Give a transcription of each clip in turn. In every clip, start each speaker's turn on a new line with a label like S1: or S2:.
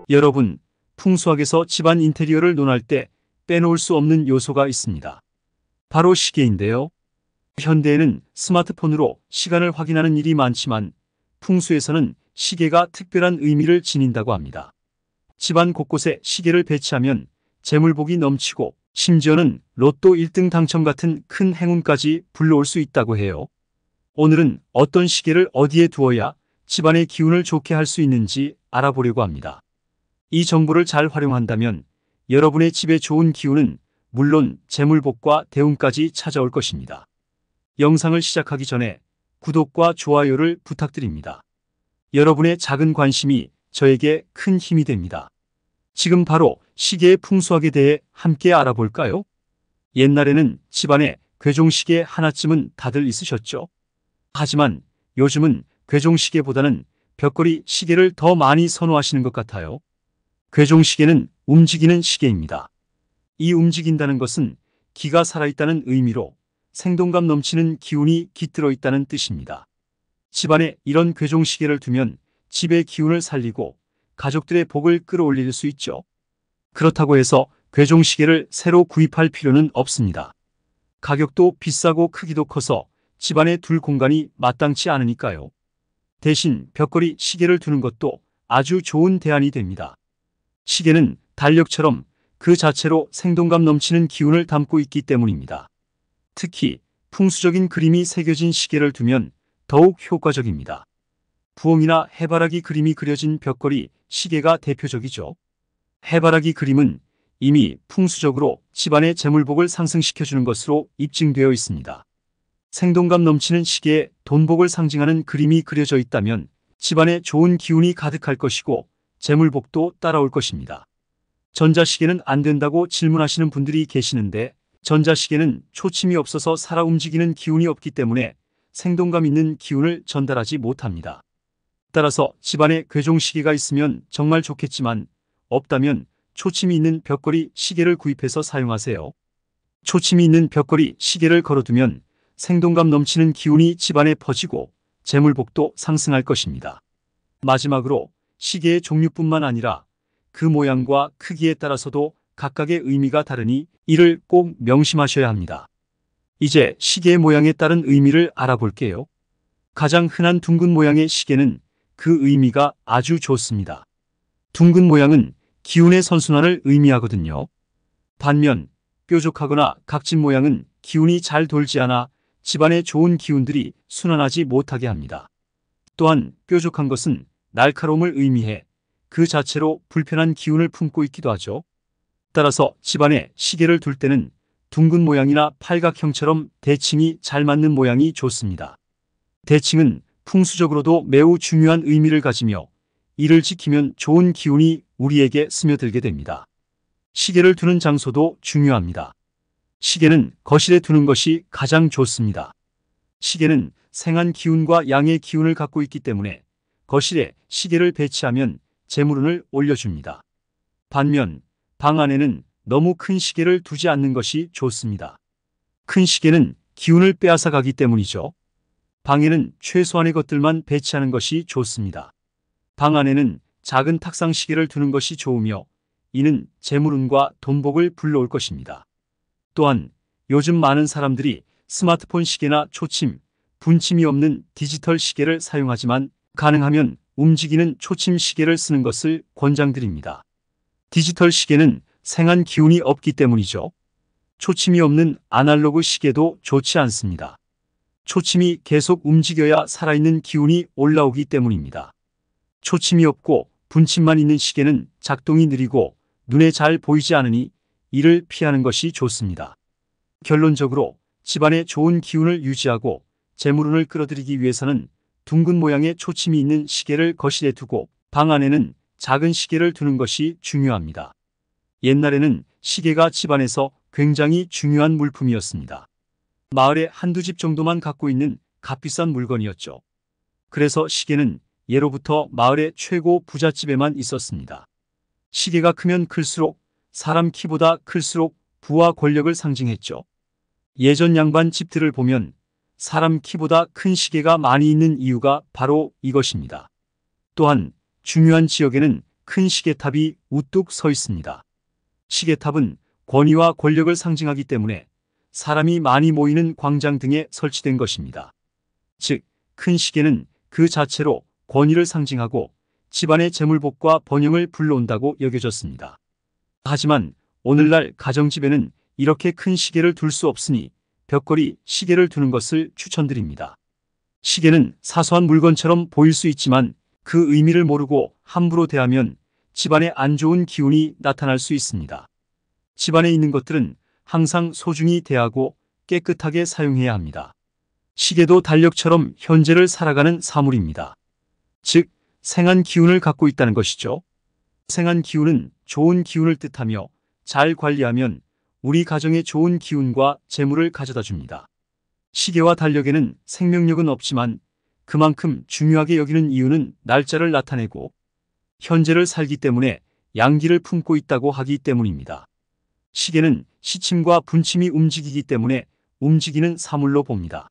S1: 여러분, 풍수학에서 집안 인테리어를 논할 때 빼놓을 수 없는 요소가 있습니다. 바로 시계인데요. 현대에는 스마트폰으로 시간을 확인하는 일이 많지만 풍수에서는 시계가 특별한 의미를 지닌다고 합니다. 집안 곳곳에 시계를 배치하면 재물복이 넘치고 심지어는 로또 1등 당첨 같은 큰 행운까지 불러올 수 있다고 해요. 오늘은 어떤 시계를 어디에 두어야 집안의 기운을 좋게 할 수 있는지 알아보려고 합니다. 이 정보를 잘 활용한다면 여러분의 집에 좋은 기운은 물론 재물복과 대운까지 찾아올 것입니다. 영상을 시작하기 전에 구독과 좋아요를 부탁드립니다. 여러분의 작은 관심이 저에게 큰 힘이 됩니다. 지금 바로 시계의 풍수학에 대해 함께 알아볼까요? 옛날에는 집안에 괴종시계 하나쯤은 다들 있으셨죠? 하지만 요즘은 괴종시계보다는 벽걸이 시계를 더 많이 선호하시는 것 같아요. 괴종시계는 움직이는 시계입니다. 이 움직인다는 것은 기가 살아있다는 의미로 생동감 넘치는 기운이 깃들어 있다는 뜻입니다. 집안에 이런 괴종시계를 두면 집의 기운을 살리고 가족들의 복을 끌어올릴 수 있죠. 그렇다고 해서 괴종시계를 새로 구입할 필요는 없습니다. 가격도 비싸고 크기도 커서 집안에 둘 공간이 마땅치 않으니까요. 대신 벽걸이 시계를 두는 것도 아주 좋은 대안이 됩니다. 시계는 달력처럼 그 자체로 생동감 넘치는 기운을 담고 있기 때문입니다. 특히 풍수적인 그림이 새겨진 시계를 두면 더욱 효과적입니다. 부엉이나 해바라기 그림이 그려진 벽걸이 시계가 대표적이죠. 해바라기 그림은 이미 풍수적으로 집안의 재물복을 상승시켜주는 것으로 입증되어 있습니다. 생동감 넘치는 시계에 돈복을 상징하는 그림이 그려져 있다면 집안에 좋은 기운이 가득할 것이고 재물복도 따라올 것입니다. 전자시계는 안 된다고 질문하시는 분들이 계시는데 전자시계는 초침이 없어서 살아 움직이는 기운이 없기 때문에 생동감 있는 기운을 전달하지 못합니다. 따라서 집안에 괴종시계가 있으면 정말 좋겠지만 없다면 초침이 있는 벽걸이 시계를 구입해서 사용하세요. 초침이 있는 벽걸이 시계를 걸어두면 생동감 넘치는 기운이 집안에 퍼지고 재물복도 상승할 것입니다. 마지막으로 시계의 종류뿐만 아니라 그 모양과 크기에 따라서도 각각의 의미가 다르니 이를 꼭 명심하셔야 합니다. 이제 시계의 모양에 따른 의미를 알아볼게요. 가장 흔한 둥근 모양의 시계는 그 의미가 아주 좋습니다. 둥근 모양은 기운의 선순환을 의미하거든요. 반면 뾰족하거나 각진 모양은 기운이 잘 돌지 않아 집안에 좋은 기운들이 순환하지 못하게 합니다. 또한 뾰족한 것은 날카로움을 의미해 그 자체로 불편한 기운을 품고 있기도 하죠. 따라서 집안에 시계를 둘 때는 둥근 모양이나 팔각형처럼 대칭이 잘 맞는 모양이 좋습니다. 대칭은 풍수적으로도 매우 중요한 의미를 가지며 이를 지키면 좋은 기운이 우리에게 스며들게 됩니다. 시계를 두는 장소도 중요합니다. 시계는 거실에 두는 것이 가장 좋습니다. 시계는 생한 기운과 양의 기운을 갖고 있기 때문에 거실에 시계를 배치하면 재물운을 올려줍니다. 반면 방 안에는 너무 큰 시계를 두지 않는 것이 좋습니다. 큰 시계는 기운을 빼앗아 가기 때문이죠. 방에는 최소한의 것들만 배치하는 것이 좋습니다. 방 안에는 작은 탁상 시계를 두는 것이 좋으며 이는 재물운과 돈복을 불러올 것입니다. 또한 요즘 많은 사람들이 스마트폰 시계나 초침, 분침이 없는 디지털 시계를 사용하지만 가능하면 움직이는 초침 시계를 쓰는 것을 권장드립니다. 디지털 시계는 생한 기운이 없기 때문이죠. 초침이 없는 아날로그 시계도 좋지 않습니다. 초침이 계속 움직여야 살아있는 기운이 올라오기 때문입니다. 초침이 없고 분침만 있는 시계는 작동이 느리고 눈에 잘 보이지 않으니 이를 피하는 것이 좋습니다. 결론적으로 집안에 좋은 기운을 유지하고 재물운을 끌어들이기 위해서는 둥근 모양의 초침이 있는 시계를 거실에 두고 방 안에는 작은 시계를 두는 것이 중요합니다. 옛날에는 시계가 집안에서 굉장히 중요한 물품이었습니다. 마을에 한두 집 정도만 갖고 있는 값비싼 물건이었죠. 그래서 시계는 예로부터 마을의 최고 부잣집에만 있었습니다. 시계가 크면 클수록 사람 키보다 클수록 부와 권력을 상징했죠. 예전 양반 집들을 보면 사람 키보다 큰 시계가 많이 있는 이유가 바로 이것입니다. 또한 중요한 지역에는 큰 시계탑이 우뚝 서 있습니다. 시계탑은 권위와 권력을 상징하기 때문에 사람이 많이 모이는 광장 등에 설치된 것입니다. 즉, 큰 시계는 그 자체로 권위를 상징하고 집안의 재물복과 번영을 불러온다고 여겨졌습니다. 하지만 오늘날 가정집에는 이렇게 큰 시계를 둘 수 없으니 벽걸이 시계를 두는 것을 추천드립니다. 시계는 사소한 물건처럼 보일 수 있지만 그 의미를 모르고 함부로 대하면 집안에 안 좋은 기운이 나타날 수 있습니다. 집안에 있는 것들은 항상 소중히 대하고 깨끗하게 사용해야 합니다. 시계도 달력처럼 현재를 살아가는 사물입니다. 즉, 생한 기운을 갖고 있다는 것이죠. 생한 기운은 좋은 기운을 뜻하며 잘 관리하면 우리 가정에 좋은 기운과 재물을 가져다 줍니다. 시계와 달력에는 생명력은 없지만 그만큼 중요하게 여기는 이유는 날짜를 나타내고 현재를 살기 때문에 양기를 품고 있다고 하기 때문입니다. 시계는 시침과 분침이 움직이기 때문에 움직이는 사물로 봅니다.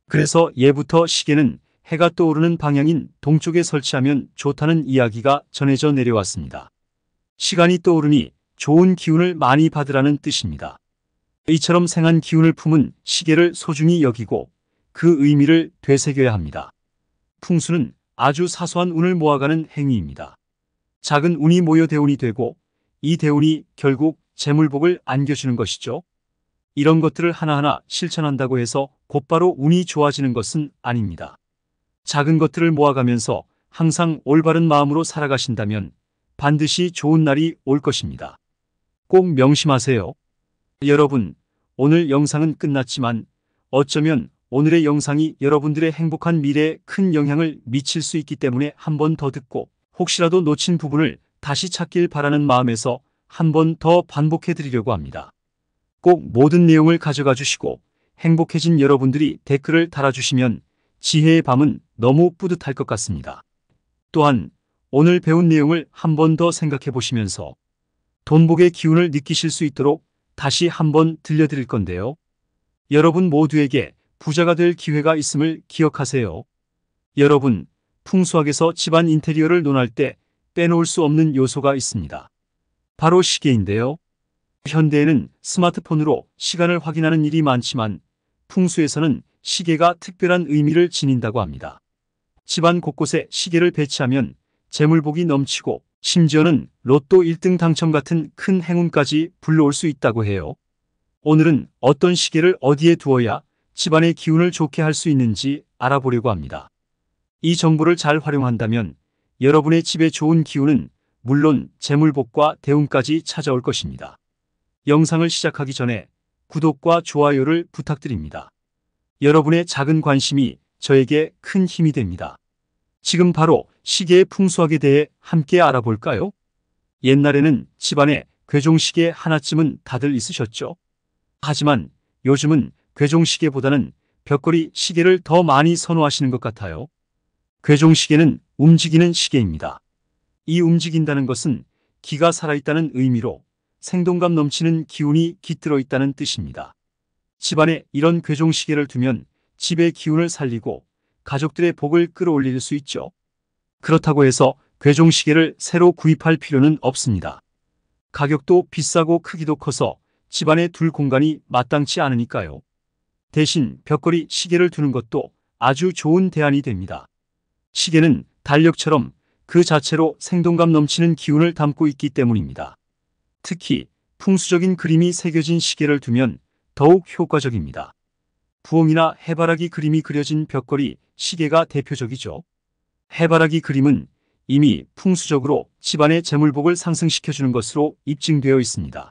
S1: 그래서 예부터 시계는 해가 떠오르는 방향인 동쪽에 설치하면 좋다는 이야기가 전해져 내려왔습니다. 시간이 떠오르니 좋은 기운을 많이 받으라는 뜻입니다. 이처럼 생한 기운을 품은 시계를 소중히 여기고 그 의미를 되새겨야 합니다. 풍수는 아주 사소한 운을 모아가는 행위입니다. 작은 운이 모여 대운이 되고 이 대운이 결국 재물복을 안겨주는 것이죠. 이런 것들을 하나하나 실천한다고 해서 곧바로 운이 좋아지는 것은 아닙니다. 작은 것들을 모아가면서 항상 올바른 마음으로 살아가신다면 반드시 좋은 날이 올 것입니다. 꼭 명심하세요. 여러분, 오늘 영상은 끝났지만 어쩌면 오늘의 영상이 여러분들의 행복한 미래에 큰 영향을 미칠 수 있기 때문에 한 번 더 듣고 혹시라도 놓친 부분을 다시 찾길 바라는 마음에서 한 번 더 반복해 드리려고 합니다. 꼭 모든 내용을 가져가 주시고 행복해진 여러분들이 댓글을 달아주시면 지혜의 밤은 너무 뿌듯할 것 같습니다. 또한 오늘 배운 내용을 한 번 더 생각해 보시면서 돈복의 기운을 느끼실 수 있도록 다시 한번 들려드릴 건데요. 여러분 모두에게 부자가 될 기회가 있음을 기억하세요. 여러분, 풍수학에서 집안 인테리어를 논할 때 빼놓을 수 없는 요소가 있습니다. 바로 시계인데요. 현대에는 스마트폰으로 시간을 확인하는 일이 많지만 풍수에서는 시계가 특별한 의미를 지닌다고 합니다. 집안 곳곳에 시계를 배치하면 재물복이 넘치고 심지어는 로또 1등 당첨 같은 큰 행운까지 불러올 수 있다고 해요. 오늘은 어떤 시계를 어디에 두어야 집안의 기운을 좋게 할 수 있는지 알아보려고 합니다. 이 정보를 잘 활용한다면 여러분의 집에 좋은 기운은 물론 재물복과 대운까지 찾아올 것입니다. 영상을 시작하기 전에 구독과 좋아요를 부탁드립니다. 여러분의 작은 관심이 저에게 큰 힘이 됩니다. 지금 바로 시계의 풍수학에 대해 함께 알아볼까요? 옛날에는 집안에 괴종시계 하나쯤은 다들 있으셨죠? 하지만 요즘은 괴종시계보다는 벽걸이 시계를 더 많이 선호하시는 것 같아요. 괴종시계는 움직이는 시계입니다. 이 움직인다는 것은 기가 살아있다는 의미로 생동감 넘치는 기운이 깃들어 있다는 뜻입니다. 집안에 이런 괴종시계를 두면 집의 기운을 살리고 가족들의 복을 끌어올릴 수 있죠. 그렇다고 해서 괴종시계를 새로 구입할 필요는 없습니다. 가격도 비싸고 크기도 커서 집안에 둘 공간이 마땅치 않으니까요. 대신 벽걸이 시계를 두는 것도 아주 좋은 대안이 됩니다. 시계는 달력처럼 그 자체로 생동감 넘치는 기운을 담고 있기 때문입니다. 특히 풍수적인 그림이 새겨진 시계를 두면 더욱 효과적입니다. 부엉이나 해바라기 그림이 그려진 벽걸이 시계가 대표적이죠. 해바라기 그림은 이미 풍수적으로 집안의 재물복을 상승시켜주는 것으로 입증되어 있습니다.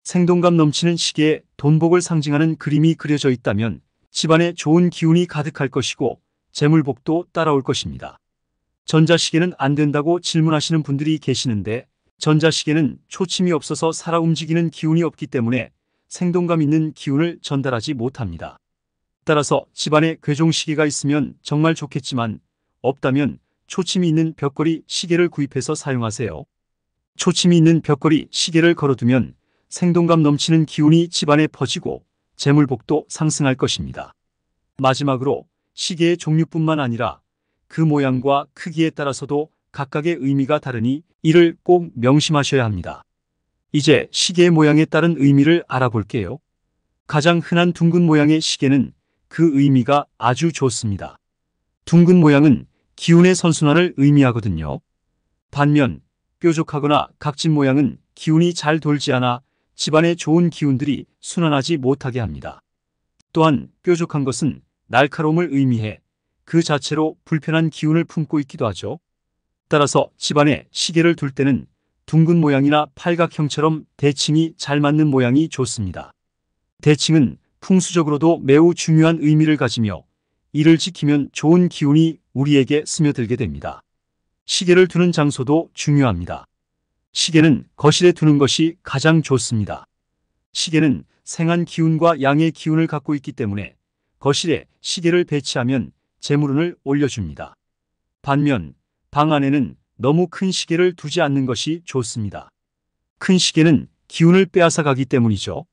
S1: 생동감 넘치는 시계에 돈복을 상징하는 그림이 그려져 있다면 집안에 좋은 기운이 가득할 것이고 재물복도 따라올 것입니다. 전자시계는 안 된다고 질문하시는 분들이 계시는데 전자시계는 초침이 없어서 살아 움직이는 기운이 없기 때문에 생동감 있는 기운을 전달하지 못합니다. 따라서 집안에 괴종시계가 있으면 정말 좋겠지만 없다면 초침이 있는 벽걸이 시계를 구입해서 사용하세요. 초침이 있는 벽걸이 시계를 걸어두면 생동감 넘치는 기운이 집안에 퍼지고 재물복도 상승할 것입니다. 마지막으로 시계의 종류뿐만 아니라 그 모양과 크기에 따라서도 각각의 의미가 다르니 이를 꼭 명심하셔야 합니다. 이제 시계의 모양에 따른 의미를 알아볼게요. 가장 흔한 둥근 모양의 시계는 그 의미가 아주 좋습니다. 둥근 모양은 기운의 선순환을 의미하거든요. 반면 뾰족하거나 각진 모양은 기운이 잘 돌지 않아 집안에 좋은 기운들이 순환하지 못하게 합니다. 또한 뾰족한 것은 날카로움을 의미해 그 자체로 불편한 기운을 품고 있기도 하죠. 따라서 집안에 시계를 둘 때는 둥근 모양이나 팔각형처럼 대칭이 잘 맞는 모양이 좋습니다. 대칭은 풍수적으로도 매우 중요한 의미를 가지며 이를 지키면 좋은 기운이 우리에게 스며들게 됩니다. 시계를 두는 장소도 중요합니다. 시계는 거실에 두는 것이 가장 좋습니다. 시계는 생한 기운과 양의 기운을 갖고 있기 때문에 거실에 시계를 배치하면 재물운을 올려줍니다. 반면 방 안에는 너무 큰 시계를 두지 않는 것이 좋습니다. 큰 시계는 기운을 빼앗아 가기 때문이죠.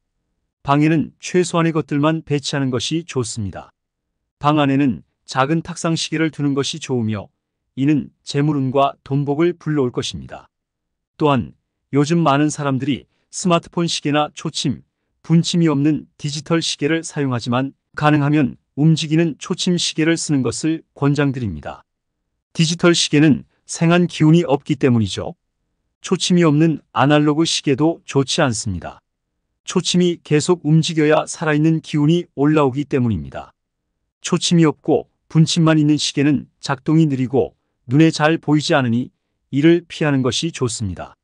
S1: 방에는 최소한의 것들만 배치하는 것이 좋습니다. 방 안에는 작은 탁상 시계를 두는 것이 좋으며 이는 재물운과 돈복을 불러올 것입니다. 또한 요즘 많은 사람들이 스마트폰 시계나 초침, 분침이 없는 디지털 시계를 사용하지만 가능하면 움직이는 초침 시계를 쓰는 것을 권장드립니다. 디지털 시계는 생한 기운이 없기 때문이죠. 초침이 없는 아날로그 시계도 좋지 않습니다. 초침이 계속 움직여야 살아있는 기운이 올라오기 때문입니다. 초침이 없고 분침만 있는 시계는 작동이 느리고 눈에 잘 보이지 않으니 이를 피하는 것이 좋습니다.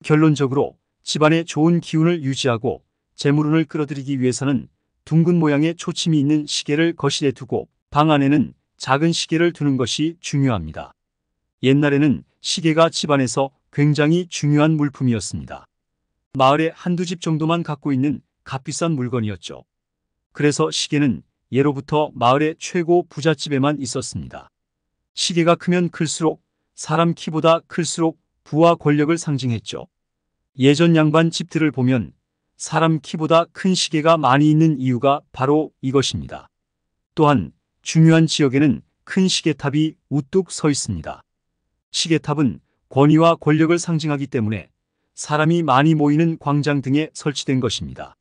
S1: 결론적으로 집안에 좋은 기운을 유지하고 재물운을 끌어들이기 위해서는 둥근 모양의 초침이 있는 시계를 거실에 두고 방 안에는 작은 시계를 두는 것이 중요합니다. 옛날에는 시계가 집안에서 굉장히 중요한 물품이었습니다. 마을에 한두 집 정도만 갖고 있는 값비싼 물건이었죠. 그래서 시계는 예로부터 마을의 최고 부잣집에만 있었습니다. 시계가 크면 클수록 사람 키보다 클수록 부와 권력을 상징했죠. 예전 양반 집들을 보면 사람 키보다 큰 시계가 많이 있는 이유가 바로 이것입니다. 또한 중요한 지역에는 큰 시계탑이 우뚝 서 있습니다. 시계탑은 권위와 권력을 상징하기 때문에 사람이 많이 모이는 광장 등에 설치된 것입니다.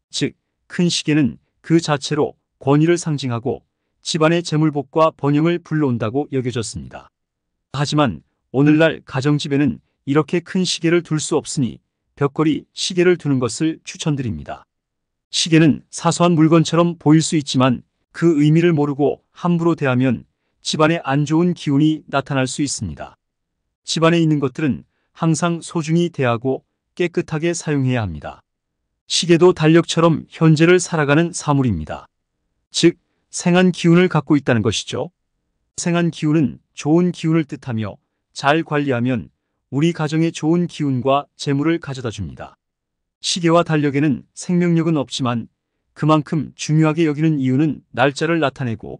S1: 즉, 큰 시계는 그 자체로 권위를 상징하고 집안의 재물복과 번영을 불러온다고 여겨졌습니다. 하지만 오늘날 가정집에는 이렇게 큰 시계를 둘 수 없으니 벽걸이 시계를 두는 것을 추천드립니다. 시계는 사소한 물건처럼 보일 수 있지만 그 의미를 모르고 함부로 대하면 집안에 안 좋은 기운이 나타날 수 있습니다. 집안에 있는 것들은 항상 소중히 대하고 깨끗하게 사용해야 합니다. 시계도 달력처럼 현재를 살아가는 사물입니다. 즉, 생한 기운을 갖고 있다는 것이죠. 생한 기운은 좋은 기운을 뜻하며 잘 관리하면 우리 가정에 좋은 기운과 재물을 가져다 줍니다. 시계와 달력에는 생명력은 없지만 그만큼 중요하게 여기는 이유는 날짜를 나타내고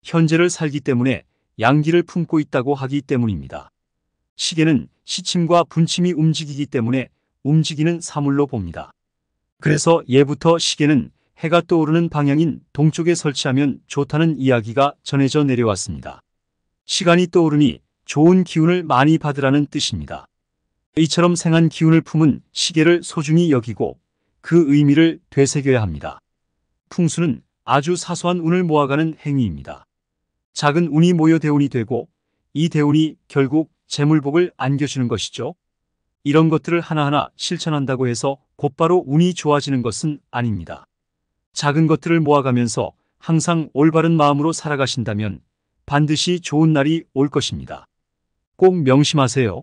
S1: 현재를 살기 때문에 양기를 품고 있다고 하기 때문입니다. 시계는 시침과 분침이 움직이기 때문에 움직이는 사물로 봅니다. 그래서 예부터 시계는 해가 떠오르는 방향인 동쪽에 설치하면 좋다는 이야기가 전해져 내려왔습니다. 시간이 떠오르니 좋은 기운을 많이 받으라는 뜻입니다. 이처럼 생한 기운을 품은 시계를 소중히 여기고 그 의미를 되새겨야 합니다. 풍수는 아주 사소한 운을 모아가는 행위입니다. 작은 운이 모여 대운이 되고 이 대운이 결국 재물복을 안겨주는 것이죠. 이런 것들을 하나하나 실천한다고 해서 곧바로 운이 좋아지는 것은 아닙니다. 작은 것들을 모아가면서 항상 올바른 마음으로 살아가신다면 반드시 좋은 날이 올 것입니다. 꼭 명심하세요.